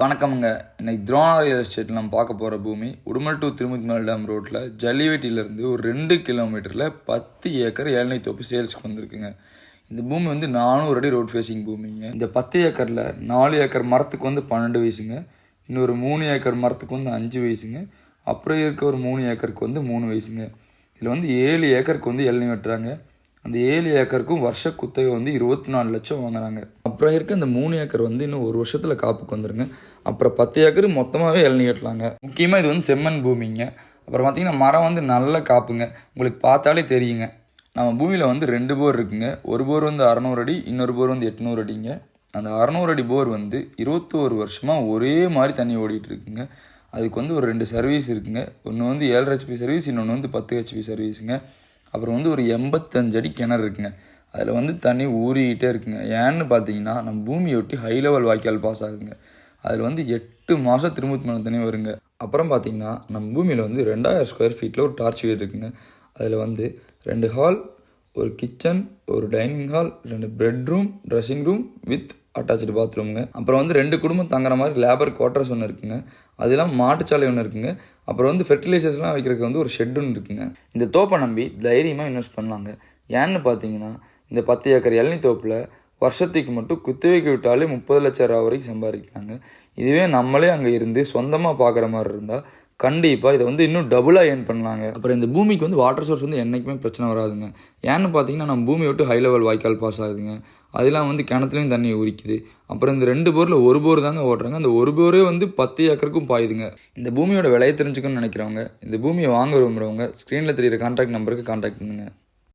வணக்கம்ங்க. இன்னைக்கு துரோணா ரியல் எஸ்டேட்டில் நம்ம பார்க்க போகிற பூமி உடுமல் டு திருமுத்திமலை டேம் ரோட்டில் ஜல்லிவெட்டியிலேருந்து ஒரு 2 கிலோமீட்டரில் 10 ஏக்கர் ஏழனை தோப்பு சேல்ஸுக்கு வந்திருக்குங்க. இந்த பூமி வந்து 400 அடி ரோட் ஃபேஸிங் பூமிங்க. இந்த 10 ஏக்கரில் 4 ஏக்கர் மரத்துக்கு வந்து 12 வயசுங்க, இன்னொரு 3 ஏக்கர் மரத்துக்கு வந்து 5 வயசுங்க, அப்புறம் இருக்க ஒரு 3 ஏக்கருக்கு வந்து 3 வயசுங்க. இதில் வந்து 7 ஏக்கருக்கு வந்து இளநீ வெட்டுறாங்க. அந்த 7 ஏக்கருக்கும் வருஷ குத்தகை வந்து 24 லட்சம் வாங்குறாங்க. அப்புறம் இருக்க இந்த 3 ஏக்கர் வந்து இன்னும் ஒரு வருஷத்தில் காப்புக்கு வந்துருங்க. அப்புறம் 10 ஏக்கர் மொத்தமாகவே இளநீ வெட்டலாங்க. முக்கியமாக இது வந்து செம்மண் பூமிங்க. அப்புறம் பார்த்திங்கன்னா மரம் வந்து நல்ல காப்புங்க. உங்களுக்கு பார்த்தாலே தெரியுங்க. நம்ம பூமியில் வந்து 2 போர் இருக்குங்க. ஒரு போர் வந்து 600 அடி, இன்னொரு போர் வந்து 800 அடிங்க. அந்த 600 அடி போர் வந்து 21 வருஷமாக ஒரே மாதிரி தண்ணி ஓடிட்டு இருக்குங்க. அதுக்கு வந்து ஒரு 2 சர்வீஸ் இருக்குங்க. ஒன்று வந்து 7 ஹெச்பி சர்வீஸ், இன்னொன்று வந்து 10 ஹெச்பி சர்வீஸுங்க. அப்புறம் வந்து ஒரு 85 அடி கிணறு இருக்குங்க. அதில் வந்து தண்ணி ஊறிக்கிட்டே இருக்குங்க. ஏன்னு பார்த்தீங்கன்னா நம்ம பூமியை ஒட்டி ஹை லெவல் வாய்க்கால் பாஸ் ஆகுதுங்க. அதில் வந்து 8 மாதம் திருமுத்திமலை தண்ணி வருங்க. அப்புறம் பார்த்தீங்கன்னா நம்ம பூமியில் வந்து 2000 ஸ்கொயர் ஃபீட்டில் ஒரு டார்ச் வீடு இருக்குங்க. அதில் வந்து 2 ஹால், ஒரு கிச்சன், ஒரு dining hall, 2 bedroom, dressing room with attach பாத்ரூமுங்க. அப்புறம் வந்து 2 குடும்பம் தங்குற மாதிரி லேபர் குவார்ட்டர்ஸ் ஒன்று இருக்குங்க. அது இல்லாமல் மாட்டுச்சாலை ஒன்று இருக்குங்க. அப்புறம் வந்து ஃபெர்டிலைசர்ஸ்லாம் வைக்கிறதுக்கு வந்து ஒரு ஷெட் ஒன்று இருக்குங்க. இந்த தோப்பை நம்பி தைரியமாக இன்வெஸ்ட் பண்ணலாங்க. ஏன்னு பார்த்தீங்கன்னா இந்த 10 ஏக்கர் இளநீ தோப்பில் வருஷத்துக்கு மட்டும் குத்தகைக்கு விட்டாலே 30 லட்சம் ரூபா வரைக்கும் சம்பாதிக்கலாங்க. இதுவே நம்மளே அங்கே இருந்து சொந்தமாக பார்க்குற மாதிரி இருந்தால் கண்டிப்பாக இதை வந்து இன்னும் டபுளாக ஏர்ன் பண்ணலாங்க. அப்புறம் இந்த பூமிக்கு வந்து வாட்டர் சோர்ஸ் வந்து என்றைக்குமே பிரச்சனை வராதுங்க. ஏன்னு பார்த்தீங்கன்னா நம்ம பூமியை விட்டு ஹை லெவல் வாய்க்கால் பாஸ் ஆகுதுங்க. அதெல்லாம் வந்து கிணத்துலையும் தண்ணி உரிக்குது. அப்புறம் இந்த 2 போரில் ஒரு போர் தாங்க ஓடுறாங்க. அந்த ஒரு போரே வந்து 10 ஏக்கருக்கும் பாயுதுங்க. இந்த பூமியோட விலையை தெரிஞ்சுக்கணும்னு நினைக்கிறவங்க, இந்த பூமியை வாங்க விரும்புகிறவங்க ஸ்க்ரீனில் தெரியிற கான்டாக்ட் நம்பருக்கு கான்டாக்ட் பண்ணுங்கள்.